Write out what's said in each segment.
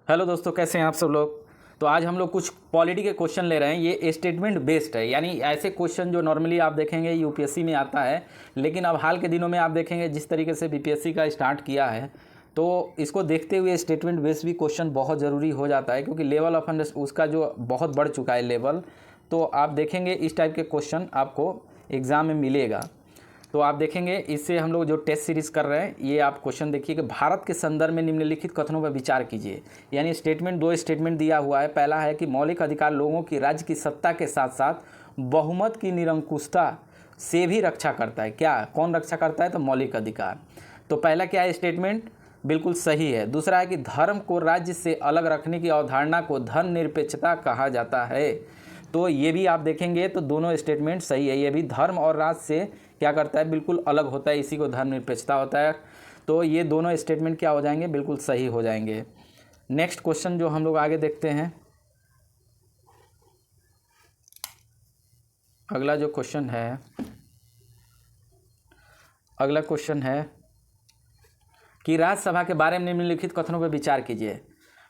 Hello दोस्तों, कैसे हैं आप सब लोग। तो आज हम लोग कुछ पॉलिटी के क्वेश्चन ले रहे हैं। ये स्टेटमेंट बेस्ड है, यानी ऐसे क्वेश्चन जो नॉर्मली आप देखेंगे यूपीएससी में आता है, लेकिन अब हाल के दिनों में आप देखेंगे जिस तरीके से बीपीएससी का स्टार्ट किया है, तो इसको देखते हुए स्टेटमेंट बेस्ड भी क्वेश्चन बहुत ज़रूरी हो जाता है, क्योंकि लेवल ऑफ उसका जो बहुत बढ़ चुका है लेवल। तो आप देखेंगे इस टाइप के क्वेश्चन आपको एग्ज़ाम में मिलेगा। तो आप देखेंगे इससे हम लोग जो टेस्ट सीरीज़ कर रहे हैं, ये आप क्वेश्चन देखिए कि भारत के संदर्भ में निम्नलिखित कथनों पर विचार कीजिए। यानी स्टेटमेंट, दो स्टेटमेंट दिया हुआ है। पहला है कि मौलिक अधिकार लोगों की राज्य की सत्ता के साथ साथ बहुमत की निरंकुशता से भी रक्षा करता है। क्या, कौन रक्षा करता है? तो मौलिक अधिकार। तो पहला क्या है स्टेटमेंट, बिल्कुल सही है। दूसरा है कि धर्म को राज्य से अलग रखने की अवधारणा को धर्मनिरपेक्षता कहा जाता है। तो ये भी आप देखेंगे तो दोनों स्टेटमेंट सही है। ये भी धर्म और राज से क्या करता है, बिल्कुल अलग होता है, इसी को धर्मनिरपेक्षता होता है। तो ये दोनों स्टेटमेंट क्या हो जाएंगे, बिल्कुल सही हो जाएंगे। नेक्स्ट क्वेश्चन जो हम लोग आगे देखते हैं, अगला जो क्वेश्चन है, अगला क्वेश्चन है कि राज्यसभा के बारे में निम्नलिखित कथनों पर विचार कीजिए।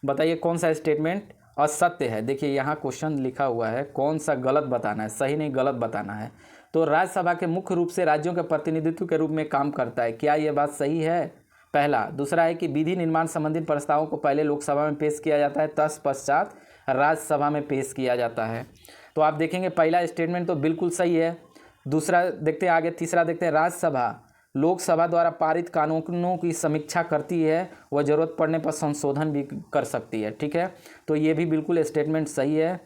बताइए कौन सा स्टेटमेंट असत्य है। देखिए यहाँ क्वेश्चन लिखा हुआ है, कौन सा गलत बताना है, सही नहीं गलत बताना है। तो राज्यसभा के मुख्य रूप से राज्यों के प्रतिनिधित्व के रूप में काम करता है। क्या ये बात सही है? पहला। दूसरा है कि विधि निर्माण संबंधी प्रस्तावों को पहले लोकसभा में पेश किया जाता है, तत्पश्चात राज्यसभा में पेश किया जाता है। तो आप देखेंगे पहला स्टेटमेंट तो बिल्कुल सही है। दूसरा देखते हैं आगे, तीसरा देखते हैं, राज्यसभा लोकसभा द्वारा पारित कानूनों की समीक्षा करती है, वह ज़रूरत पड़ने पर संशोधन भी कर सकती है। ठीक है, तो ये भी बिल्कुल स्टेटमेंट सही है।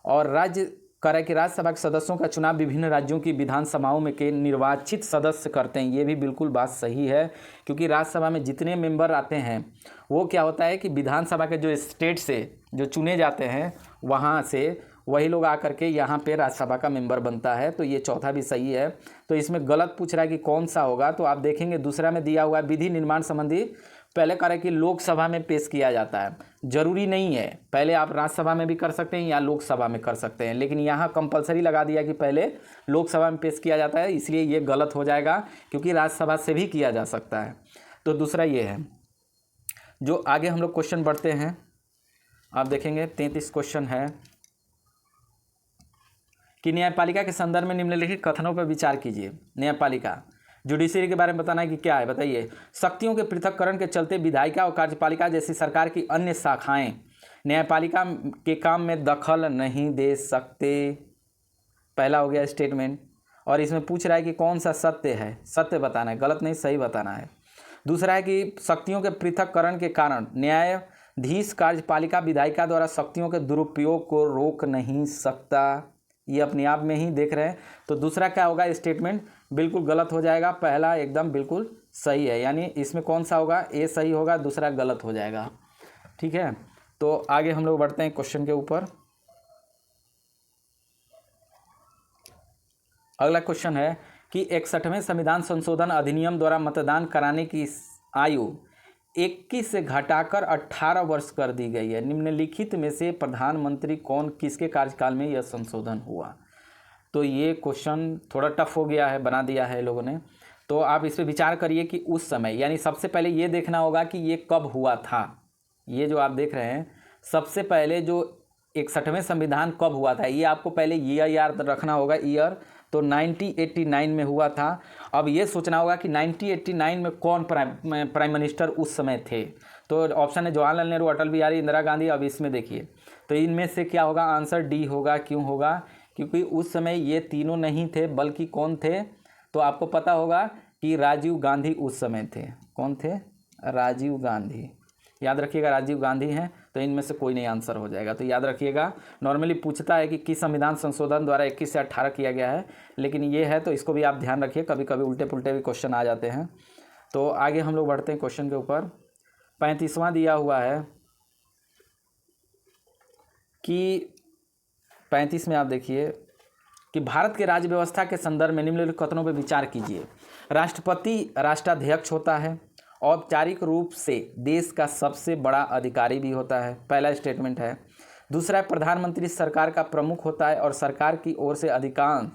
और राज्य करे कि राज्यसभा के सदस्यों का चुनाव विभिन्न राज्यों की विधानसभाओं में के निर्वाचित सदस्य करते हैं। ये भी बिल्कुल बात सही है, क्योंकि राज्यसभा में जितने मेंबर आते हैं वो क्या होता है कि विधानसभा के जो स्टेट से जो चुने जाते हैं वहाँ से वही लोग आकर के यहाँ पे राज्यसभा का मेंबर बनता है। तो ये चौथा भी सही है। तो इसमें गलत पूछ रहा है कि कौन सा होगा, तो आप देखेंगे दूसरा में दिया हुआ है विधि निर्माण संबंधी पहले करें कि लोकसभा में पेश किया जाता है। जरूरी नहीं है, पहले आप राज्यसभा में भी कर सकते हैं या लोकसभा में कर सकते हैं, लेकिन यहाँ कंपलसरी लगा दिया कि पहले लोकसभा में पेश किया जाता है, इसलिए ये गलत हो जाएगा, क्योंकि राज्यसभा से भी किया जा सकता है। तो दूसरा ये है। जो आगे हम लोग क्वेश्चन बढ़ते हैं, आप देखेंगे 33 क्वेश्चन है कि न्यायपालिका के संदर्भ में निम्नलिखित कथनों पर विचार कीजिए। न्यायपालिका, जुडिशरी के बारे में बताना है कि क्या है। बताइए, शक्तियों के पृथक्करण के चलते विधायिका और कार्यपालिका जैसी सरकार की अन्य शाखाएं न्यायपालिका के काम में दखल नहीं दे सकते। पहला हो गया स्टेटमेंट। और इसमें पूछ रहा है कि कौन सा सत्य है, सत्य बताना है, गलत नहीं सही बताना है। दूसरा है कि शक्तियों के पृथक्करण के कारण न्यायाधीश कार्यपालिका विधायिका द्वारा शक्तियों के दुरुपयोग को रोक नहीं सकता। ये अपने आप में ही देख रहे हैं। तो दूसरा क्या होगा स्टेटमेंट, बिल्कुल गलत हो जाएगा। पहला एकदम बिल्कुल सही है, यानी इसमें कौन सा होगा, ए सही होगा, दूसरा गलत हो जाएगा। ठीक है, तो आगे हम लोग बढ़ते हैं क्वेश्चन के ऊपर। अगला क्वेश्चन है कि 61वें संविधान संशोधन अधिनियम द्वारा मतदान कराने की आयु 21 से घटाकर 18 वर्ष कर दी गई है। निम्नलिखित में से प्रधानमंत्री कौन, किसके कार्यकाल में यह संशोधन हुआ? तो ये क्वेश्चन थोड़ा टफ हो गया है, बना दिया है लोगों ने। तो आप इस पर विचार करिए कि उस समय, यानी सबसे पहले ये देखना होगा कि ये कब हुआ था। ये जो आप देख रहे हैं, सबसे पहले जो 61वें संविधान कब हुआ था, ये आपको पहले ईयर याद रखना होगा, ईयर। तो 1989 में हुआ था। अब ये सोचना होगा कि 1989 में कौन प्राइम मिनिस्टर उस समय थे। तो ऑप्शन है जवाहरलाल नेहरू, अटल बिहारी, इंदिरा गांधी। अब इसमें देखिए, तो इनमें से क्या होगा, आंसर डी होगा। क्यों होगा? क्योंकि उस समय ये तीनों नहीं थे, बल्कि कौन थे, तो आपको पता होगा कि राजीव गांधी उस समय थे। कौन थे? राजीव गांधी। याद रखिएगा, राजीव गांधी हैं। तो इनमें से कोई नहीं आंसर हो जाएगा। तो याद रखिएगा, नॉर्मली पूछता है कि किस संविधान संशोधन द्वारा 21 से 18 किया गया है, लेकिन ये है, तो इसको भी आप ध्यान रखिए, कभी कभी उल्टे पुल्टे भी क्वेश्चन आ जाते हैं। तो आगे हम लोग बढ़ते हैं क्वेश्चन के ऊपर। 35वां दिया हुआ है कि 35 में आप देखिए कि भारत के राज्य व्यवस्था के संदर्भ में निम्नलिखित कथनों पर विचार कीजिए। राष्ट्रपति राष्ट्राध्यक्ष होता है, औपचारिक रूप से देश का सबसे बड़ा अधिकारी भी होता है। पहला स्टेटमेंट है। दूसरा, प्रधानमंत्री सरकार का प्रमुख होता है और सरकार की ओर से अधिकांश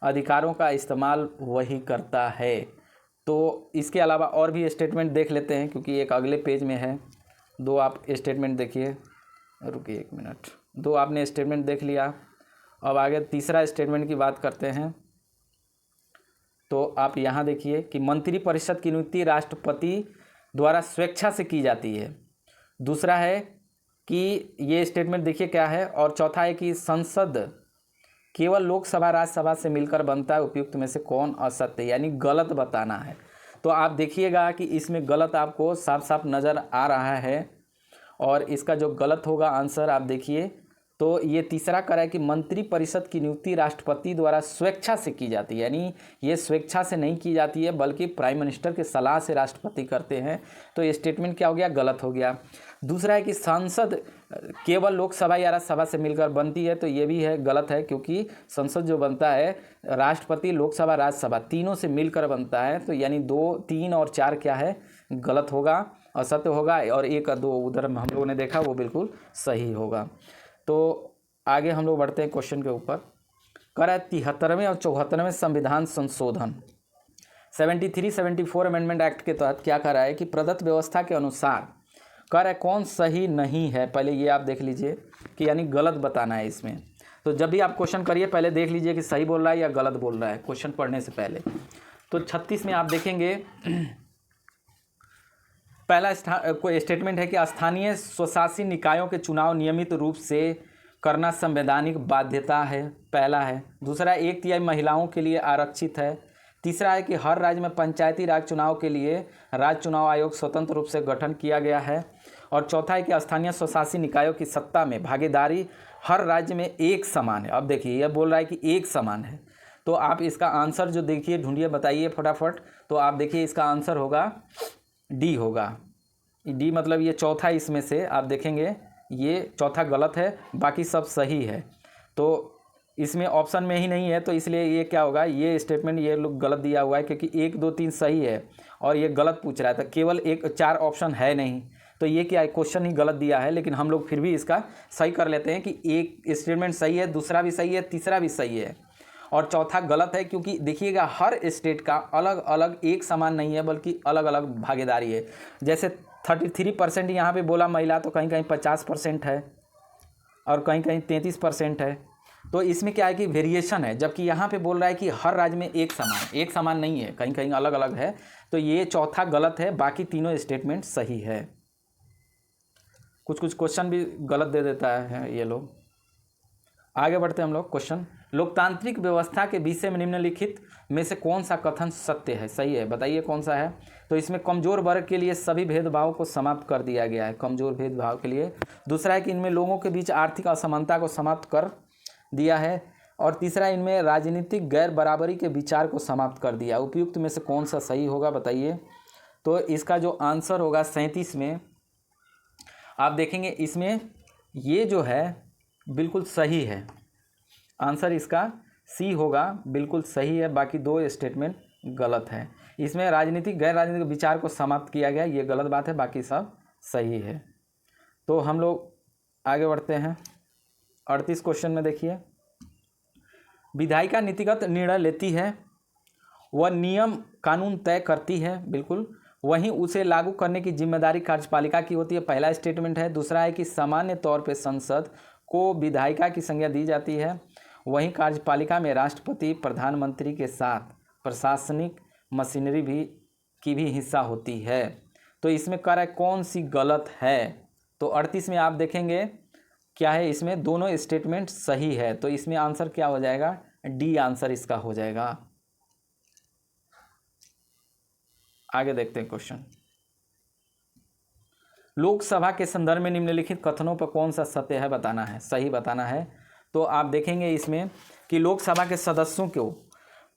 अधिकारों का इस्तेमाल वही करता है। तो इसके अलावा और भी स्टेटमेंट देख लेते हैं, क्योंकि एक अगले पेज में है। दो आप स्टेटमेंट देखिए, रुकिए एक मिनट, दो आपने स्टेटमेंट देख लिया। अब आगे तीसरा स्टेटमेंट की बात करते हैं। तो आप यहाँ देखिए कि मंत्रिपरिषद की नियुक्ति राष्ट्रपति द्वारा स्वेच्छा से की जाती है। दूसरा है कि ये स्टेटमेंट देखिए क्या है, और चौथा है कि संसद केवल लोकसभा राज्यसभा से मिलकर बनता है, उपयुक्त में से कौन असत्य, यानी गलत बताना है। तो आप देखिएगा कि इसमें गलत आपको साफ साफ नज़र आ रहा है, और इसका जो गलत होगा आंसर आप देखिए, तो ये तीसरा करा है कि मंत्रिपरिषद की नियुक्ति राष्ट्रपति द्वारा स्वेच्छा से की जाती है, यानी ये स्वेच्छा से नहीं की जाती है बल्कि प्राइम मिनिस्टर के सलाह से राष्ट्रपति करते हैं। तो ये स्टेटमेंट क्या हो गया, गलत हो गया। दूसरा है कि संसद केवल लोकसभा या राज्यसभा से मिलकर बनती है, तो ये भी है, गलत है, क्योंकि संसद जो बनता है राष्ट्रपति लोकसभा राज्यसभा तीनों से मिलकर बनता है। तो यानी 2, 3 और 4 क्या है, गलत होगा, असत्य होगा, और 1 और 2 उधर हम लोगों ने देखा वो बिल्कुल सही होगा। तो आगे हम लोग बढ़ते हैं क्वेश्चन के ऊपर। कर है 73वें और 74वें संविधान संशोधन 73-74 अमेंडमेंट एक्ट के तहत क्या कर रहा है कि प्रदत्त व्यवस्था के अनुसार कर है कौन सही नहीं है, पहले ये आप देख लीजिए कि यानी गलत बताना है इसमें। तो जब भी आप क्वेश्चन करिए पहले देख लीजिए कि सही बोल रहा है या गलत बोल रहा है क्वेश्चन पढ़ने से पहले। तो 36 में आप देखेंगे पहला कोई स्टेटमेंट है कि स्थानीय स्वशासी निकायों के चुनाव नियमित रूप से करना संवैधानिक बाध्यता है, पहला है। दूसरा 1/3 महिलाओं के लिए आरक्षित है। तीसरा है कि हर राज्य में पंचायती राज चुनाव के लिए राज्य चुनाव आयोग स्वतंत्र रूप से गठन किया गया है। और चौथा है कि स्थानीय स्वशासी निकायों की सत्ता में भागीदारी हर राज्य में एक समान है। अब देखिए यह बोल रहा है कि एक समान है, तो आप इसका आंसर जो देखिए ढूंढिए, बताइए फटाफट। तो आप देखिए इसका आंसर होगा डी होगा। डी मतलब ये चौथा, इसमें से आप देखेंगे ये चौथा गलत है, बाकी सब सही है। तो इसमें ऑप्शन में ही नहीं है, तो इसलिए ये क्या होगा, ये स्टेटमेंट ये लोग गलत दिया हुआ है, क्योंकि 1, 2, 3 सही है और ये गलत पूछ रहा था, केवल 4 ऑप्शन है नहीं। तो ये क्या है, क्वेश्चन ही गलत दिया है, लेकिन हम लोग फिर भी इसका सही कर लेते हैं कि एक स्टेटमेंट सही है, दूसरा भी सही है, तीसरा भी सही है और चौथा गलत है। क्योंकि देखिएगा हर स्टेट का अलग अलग एक समान नहीं है, बल्कि अलग अलग भागीदारी है। जैसे 33% यहाँ पे बोला महिला, तो कहीं कहीं 50% है और कहीं कहीं 33% है। तो इसमें क्या है कि वेरिएशन है, जबकि यहाँ पे बोल रहा है कि हर राज्य में एक समान नहीं है, कहीं कहीं अलग अलग है। तो ये चौथा गलत है, बाकी तीनों स्टेटमेंट सही है। कुछ कुछ क्वेश्चन भी गलत दे देता है ये लोग। आगे बढ़ते हैं हम लोग। क्वेश्चन, लोकतांत्रिक व्यवस्था के विषय में निम्नलिखित में से कौन सा कथन सत्य है, सही है, बताइए कौन सा है। तो इसमें कमजोर वर्ग के लिए सभी भेदभाव को समाप्त कर दिया गया है, कमजोर भेदभाव के लिए। दूसरा है कि इनमें लोगों के बीच आर्थिक असमानता को समाप्त कर दिया है। और तीसरा, इनमें राजनीतिक गैर बराबरी के विचार को समाप्त कर दिया। उपयुक्त में से कौन सा सही होगा, बताइए। तो इसका जो आंसर होगा 37 में आप देखेंगे, इसमें ये जो है बिल्कुल सही है, आंसर इसका सी होगा, बिल्कुल सही है। बाकी 2 स्टेटमेंट गलत है। इसमें राजनीतिक गैर राजनीतिक विचार को समाप्त किया गया, ये गलत बात है, बाकी सब सही है। तो हम लोग आगे बढ़ते हैं। 38 क्वेश्चन में देखिए, विधायिका नीतिगत निर्णय लेती है, वह नियम कानून तय करती है, बिल्कुल, वहीं उसे लागू करने की जिम्मेदारी कार्यपालिका की होती है, पहला स्टेटमेंट है। दूसरा है कि सामान्य तौर पर संसद को विधायिका की संज्ञा दी जाती है, वहीं कार्यपालिका में राष्ट्रपति प्रधानमंत्री के साथ प्रशासनिक मशीनरी की भी हिस्सा होती है। तो इसमें कार्य कौन सी गलत है। तो 38 में आप देखेंगे क्या है, इसमें दोनों स्टेटमेंट सही है। तो इसमें आंसर क्या हो जाएगा, डी आंसर इसका हो जाएगा। आगे देखते हैं क्वेश्चन, लोकसभा के संदर्भ में निम्नलिखित कथनों पर कौन सा सत्य है बताना है, सही बताना है। तो आप देखेंगे इसमें कि लोकसभा के सदस्यों को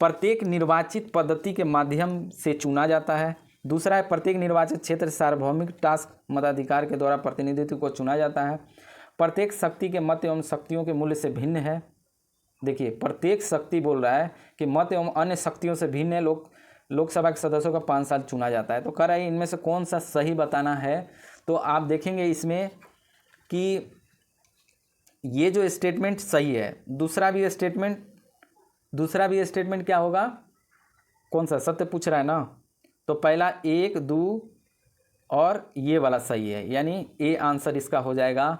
प्रत्येक निर्वाचित पद्धति के माध्यम से चुना जाता है। दूसरा है, प्रत्येक निर्वाचित क्षेत्र सार्वभौमिक टास्क मताधिकार के द्वारा प्रतिनिधित्व को चुना जाता है। प्रत्येक शक्ति के मत एवं शक्तियों के मूल्य से भिन्न है। देखिए प्रत्येक शक्ति बोल रहा है कि मत एवं अन्य शक्तियों से भिन्न है। लोकसभा के सदस्यों का 5 साल चुना जाता है। तो कह रहा है इनमें से कौन सा सही बताना है। तो आप देखेंगे इसमें कि ये जो स्टेटमेंट सही है, दूसरा भी स्टेटमेंट क्या होगा, कौन सा सत्य पूछ रहा है ना। तो पहला 1, 2, और ये वाला सही है, यानी ए आंसर इसका हो जाएगा।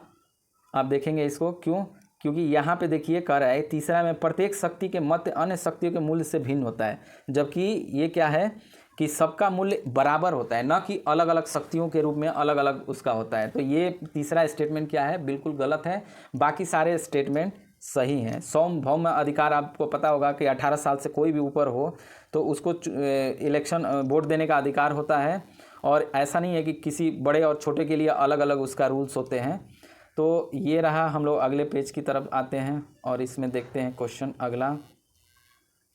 आप देखेंगे इसको, क्यों? क्योंकि यहाँ पे देखिए कह रहा है तीसरा में प्रत्येक शक्ति के मध्य अन्य शक्तियों के मूल्य से भिन्न होता है, जबकि ये क्या है कि सबका मूल्य बराबर होता है, न कि अलग अलग शक्तियों के रूप में अलग अलग उसका होता है। तो ये तीसरा स्टेटमेंट क्या है, बिल्कुल गलत है। बाकी सारे स्टेटमेंट सही हैं। सार्वभौम अधिकार आपको पता होगा कि 18 साल से कोई भी ऊपर हो तो उसको इलेक्शन वोट देने का अधिकार होता है, और ऐसा नहीं है कि किसी बड़े और छोटे के लिए अलग अलग उसका रूल्स होते हैं। तो ये रहा, हम लोग अगले पेज की तरफ आते हैं और इसमें देखते हैं क्वेश्चन अगला,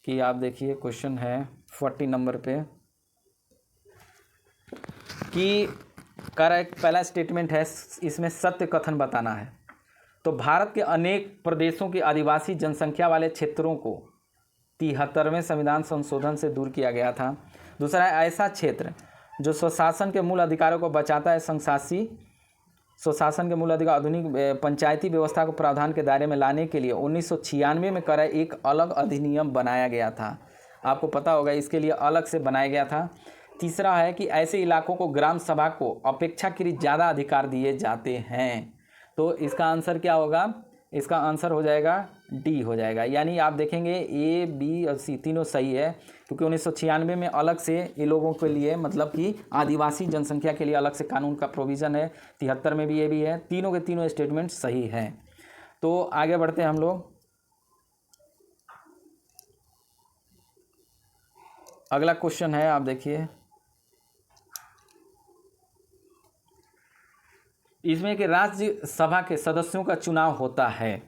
कि आप देखिए क्वेश्चन है 40 नंबर पे, कि करेक्ट पहला स्टेटमेंट है, इसमें सत्य कथन बताना है। तो भारत के अनेक प्रदेशों की आदिवासी जनसंख्या वाले क्षेत्रों को 73वें संविधान संशोधन से दूर किया गया था। दूसरा है, ऐसा क्षेत्र जो स्वशासन के मूल अधिकारों को बचाता है, संशासी स्वशासन के मूल अधिकार आधुनिक पंचायती व्यवस्था को प्रावधान के दायरे में लाने के लिए 1996 में कराए एक अलग अधिनियम बनाया गया था। आपको पता होगा इसके लिए अलग से बनाया गया था। तीसरा है कि ऐसे इलाकों को ग्राम सभा को अपेक्षाकृत ज़्यादा अधिकार दिए जाते हैं। तो इसका आंसर क्या होगा? इसका आंसर हो जाएगा डी हो जाएगा। यानी आप देखेंगे ए, बी और सी तीनों सही है, क्योंकि 1996 में अलग से ये लोगों के लिए, मतलब कि आदिवासी जनसंख्या के लिए अलग से कानून का प्रोविज़न है। 73 में भी ये भी है। तीनों के तीनों स्टेटमेंट सही हैं। तो आगे बढ़ते हैं हम लोग। अगला क्वेश्चन है, आप देखिए इसमें कि राज्यसभा के सदस्यों का चुनाव होता है,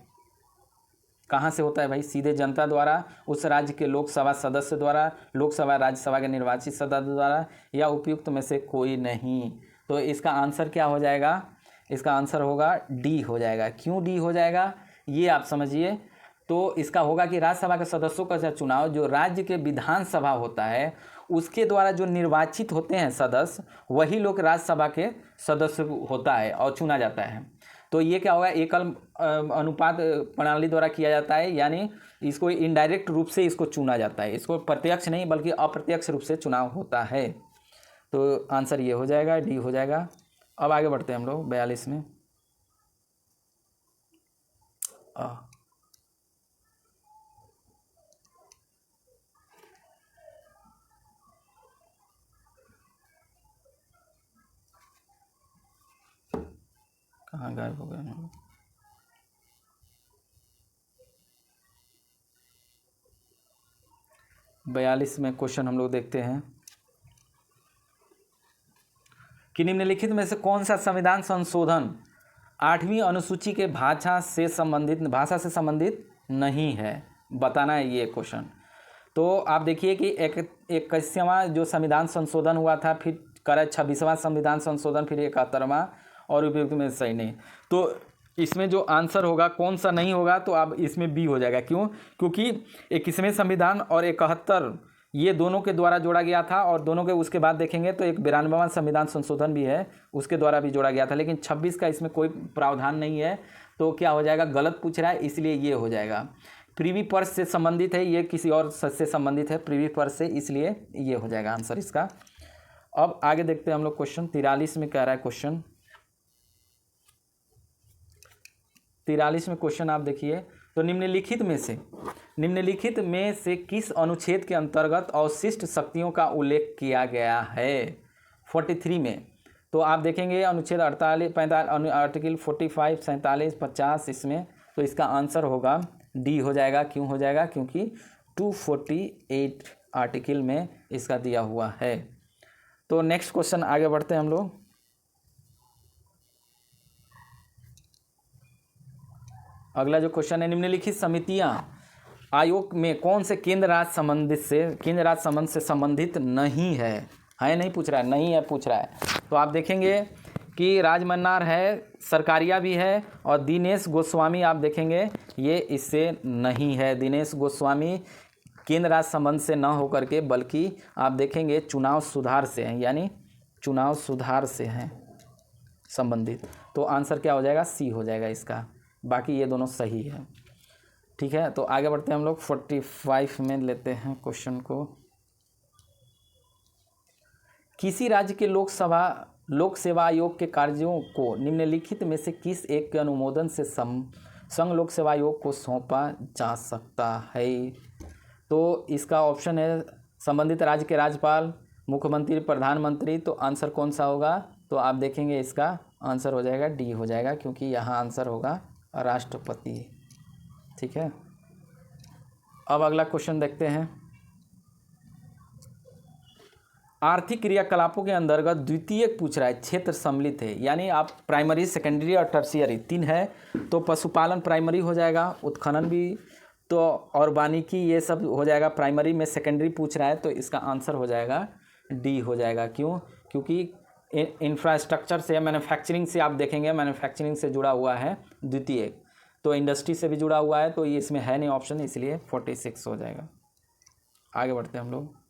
कहाँ से होता है भाई? सीधे जनता द्वारा, उस राज्य के लोकसभा सदस्य द्वारा, लोकसभा राज्यसभा के निर्वाचित सदस्य द्वारा, या उपयुक्त में से कोई नहीं। तो इसका आंसर क्या हो जाएगा? इसका आंसर होगा डी हो जाएगा। क्यों डी हो जाएगा ये आप समझिए। तो इसका होगा कि राज्यसभा के सदस्यों का चुनाव जो राज्य के विधानसभा होता है उसके द्वारा जो निर्वाचित होते हैं सदस्य, वही लोग राज्यसभा के सदस्य होता है और चुना जाता है। तो ये क्या होगा? एकल अनुपात प्रणाली द्वारा किया जाता है, यानी इसको इनडायरेक्ट रूप से इसको चुना जाता है। इसको प्रत्यक्ष नहीं बल्कि अप्रत्यक्ष रूप से चुनाव होता है। तो आंसर ये हो जाएगा, डी हो जाएगा। अब आगे बढ़ते हैं हम लोग 42 में। कहाँ गायब हो गए? 42 में क्वेश्चन हम लोग देखते हैं कि निम्नलिखित में से कौन सा संविधान संशोधन 8वीं अनुसूची के भाषा से संबंधित नहीं है, बताना है ये क्वेश्चन। तो आप देखिए कि 21वां जो संविधान संशोधन हुआ था, फिर करे 26वां संविधान संशोधन, फिर 71वां, और उपयुक्त में सही नहीं। तो इसमें जो आंसर होगा कौन सा नहीं होगा, तो अब इसमें बी हो जाएगा। क्यों? क्योंकि 21वें संविधान और 71 ये दोनों के द्वारा जोड़ा गया था, और दोनों के उसके बाद देखेंगे तो एक 92वां संविधान संशोधन भी है, उसके द्वारा भी जोड़ा गया था। लेकिन 26 का इसमें कोई प्रावधान नहीं है, तो क्या हो जाएगा? गलत पूछ रहा है, इसलिए ये हो जाएगा। प्रीवी पर्स से संबंधित है, ये किसी और से संबंधित है प्रीवी पर्स से, इसलिए ये हो जाएगा आंसर इसका। अब आगे देखते हैं हम लोग क्वेश्चन 43 में कह रहा है क्वेश्चन 43 में क्वेश्चन आप देखिए, तो निम्नलिखित में से किस अनुच्छेद के अंतर्गत अवशिष्ट शक्तियों का उल्लेख किया गया है? 43 में तो आप देखेंगे अनुच्छेद 48, 45, आर्टिकल 45, 47, 50 इसमें, तो इसका आंसर होगा डी हो जाएगा। क्यों हो जाएगा? क्योंकि 248 आर्टिकल में इसका दिया हुआ है। तो नेक्स्ट क्वेश्चन आगे बढ़ते हैं हम लोग। अगला जो क्वेश्चन है, निम्नलिखित समितियां आयोग में कौन से केंद्र राज्य संबंध से संबंधित नहीं है? नहीं पूछ रहा है, नहीं है पूछ रहा है। तो आप देखेंगे कि राजमन्नार है, सरकारिया भी है, और दिनेश गोस्वामी आप देखेंगे ये इससे नहीं है। दिनेश गोस्वामी केंद्र राज्य संबंध से न होकर के बल्कि आप देखेंगे चुनाव सुधार से हैं, यानी चुनाव सुधार से हैं संबंधित। तो आंसर क्या हो जाएगा? सी हो जाएगा इसका। बाकी ये दोनों सही है। ठीक है, तो आगे बढ़ते हैं हम लोग 45 में लेते हैं क्वेश्चन को। किसी राज्य के लोकसभा लोक सेवा आयोग के कार्यों को निम्नलिखित में से किस एक के अनुमोदन से संघ लोक सेवा आयोग को सौंपा जा सकता है? तो इसका ऑप्शन है संबंधित राज्य के राज्यपाल, मुख्यमंत्री, प्रधानमंत्री। तो आंसर कौन सा होगा? तो आप देखेंगे इसका आंसर हो जाएगा डी हो जाएगा, क्योंकि यहाँ आंसर होगा राष्ट्रपति। ठीक है, अब अगला क्वेश्चन देखते हैं। आर्थिक क्रियाकलापों के अंतर्गत द्वितीयक पूछ रहा है, क्षेत्र सम्मिलित है, यानी आप प्राइमरी, सेकेंडरी और टर्शियरी 3 है। तो पशुपालन प्राइमरी हो जाएगा, उत्खनन भी, तो और वानिकी ये सब हो जाएगा प्राइमरी में। सेकेंडरी पूछ रहा है तो इसका आंसर हो जाएगा डी हो जाएगा। क्यों? क्योंकि इंफ्रास्ट्रक्चर से, मैन्युफैक्चरिंग से आप देखेंगे, मैन्युफैक्चरिंग से जुड़ा हुआ है द्वितीयक, तो इंडस्ट्री से भी जुड़ा हुआ है, तो ये इसमें है नहीं ऑप्शन, इसलिए 46 हो जाएगा। आगे बढ़ते हैं हम लोग।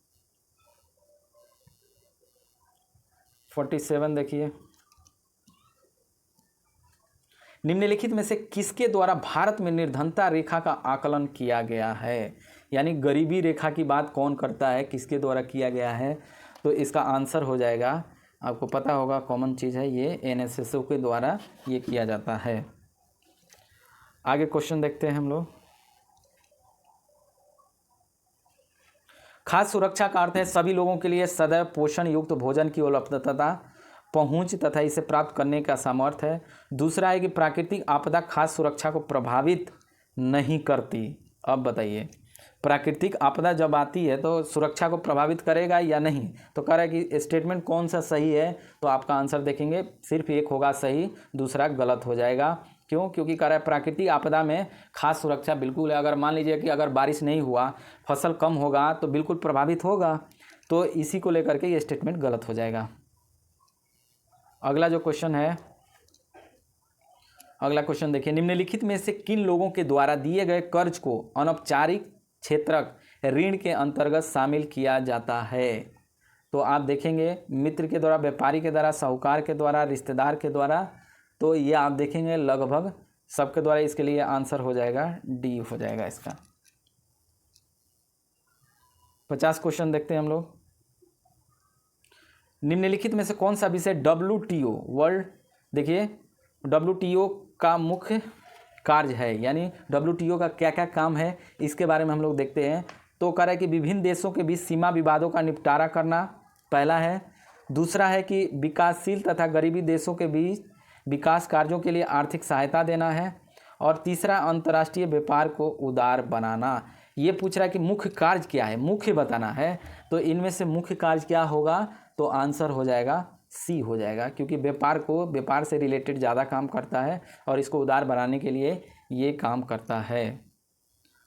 47 देखिए, निम्नलिखित में से किसके द्वारा भारत में निर्धनता रेखा का आकलन किया गया है? यानी गरीबी रेखा की बात कौन करता है, किसके द्वारा किया गया है? तो इसका आंसर हो जाएगा, आपको पता होगा, कॉमन चीज़ है ये, NSSO के द्वारा ये किया जाता है। आगे क्वेश्चन देखते हैं हम लोग। खाद्य सुरक्षा का अर्थ है सभी लोगों के लिए सदैव पोषण युक्त भोजन की उपलब्धता, पहुंच तथा इसे प्राप्त करने का सामर्थ्य है। दूसरा है कि प्राकृतिक आपदा खाद्य सुरक्षा को प्रभावित नहीं करती। अब बताइए, प्राकृतिक आपदा जब आती है तो सुरक्षा को प्रभावित करेगा या नहीं? तो कह रहा है कि स्टेटमेंट कौन सा सही है? तो आपका आंसर देखेंगे सिर्फ एक होगा सही, दूसरा गलत हो जाएगा। क्यों? क्योंकि कह रहा है प्राकृतिक आपदा में खाद्य सुरक्षा बिल्कुल है। अगर मान लीजिए कि अगर बारिश नहीं हुआ, फसल कम होगा, तो बिल्कुल प्रभावित होगा। तो इसी को लेकर के ये स्टेटमेंट गलत हो जाएगा। अगला जो क्वेश्चन है, अगला क्वेश्चन देखिए, निम्नलिखित में से किन लोगों के द्वारा दिए गए कर्ज को अनौपचारिक क्षेत्रक ऋण के अंतर्गत शामिल किया जाता है? तो आप देखेंगे मित्र के द्वारा, व्यापारी के द्वारा, साहूकार के द्वारा, रिश्तेदार के द्वारा। तो ये आप देखेंगे लगभग सबके द्वारा, इसके लिए आंसर हो जाएगा डी हो जाएगा इसका। 50 क्वेश्चन देखते हैं हम लोग। निम्नलिखित में से कौन सा विषय WTO वर्ल्ड, देखिए WTO का मुख्य कार्य है, यानी WTO का क्या क्या काम है इसके बारे में हम लोग देखते हैं। तो कह रहा है कि विभिन्न देशों के बीच सीमा विवादों का निपटारा करना पहला है। दूसरा है कि विकासशील तथा गरीबी देशों के बीच विकास कार्यों के लिए आर्थिक सहायता देना है। और तीसरा अंतर्राष्ट्रीय व्यापार को उदार बनाना। ये पूछ रहा है कि मुख्य कार्य क्या है, मुख्य बताना है। तो इनमें से मुख्य कार्य क्या होगा? तो आंसर हो जाएगा सी हो जाएगा, क्योंकि व्यापार से रिलेटेड ज़्यादा काम करता है और इसको उदार बनाने के लिए ये काम करता है।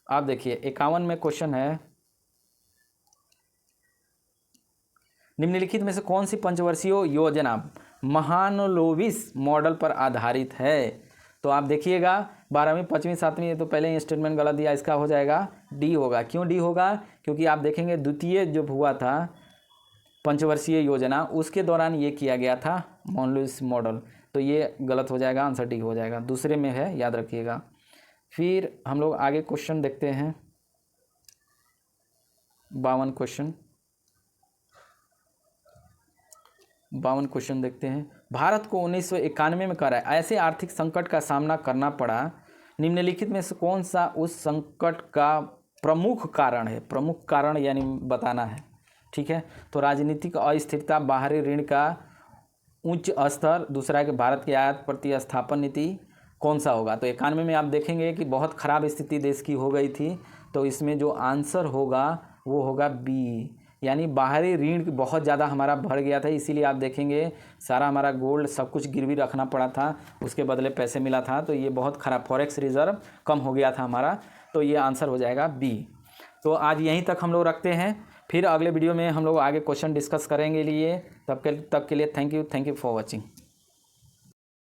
आप देखिए 51 में क्वेश्चन है, निम्नलिखित में से कौन सी पंचवर्षीय योजना महालनोबिस मॉडल पर आधारित है? तो आप देखिएगा 12वीं, 5वीं, 7वीं, ये तो पहले ही स्टेटमेंट गलत दिया, इसका हो जाएगा डी होगा। क्यों डी होगा? क्योंकि आप देखेंगे द्वितीय जो हुआ था पंचवर्षीय योजना, उसके दौरान ये किया गया था महालनोबिस मॉडल, तो ये गलत हो जाएगा, आंसर डी हो जाएगा। दूसरे में है, याद रखिएगा। फिर हम लोग आगे क्वेश्चन देखते हैं, 52 क्वेश्चन देखते हैं। भारत को 1991 में करा ऐसे आर्थिक संकट का सामना करना पड़ा, निम्नलिखित में से कौन सा उस संकट का प्रमुख कारण है? प्रमुख कारण यानी बताना है, ठीक है। तो राजनीतिक अस्थिरता, बाहरी ऋण का उच्च स्तर, दूसरा है कि भारत की आयात प्रतिस्थापन नीति, कौन सा होगा? तो 91 में आप देखेंगे कि बहुत ख़राब स्थिति देश की हो गई थी, तो इसमें जो आंसर होगा वो होगा बी, यानी बाहरी ऋण बहुत ज़्यादा हमारा बढ़ गया था, इसीलिए आप देखेंगे सारा हमारा गोल्ड सब कुछ गिरवी रखना पड़ा था, उसके बदले पैसे मिला था, तो ये बहुत ख़राब, फॉरेक्स रिजर्व कम हो गया था हमारा, तो ये आंसर हो जाएगा बी। तो आज यहीं तक हम लोग रखते हैं, फिर अगले वीडियो में हम लोग आगे क्वेश्चन डिस्कस करेंगे लिए, तब के लिए थैंक यू फॉर वॉचिंग।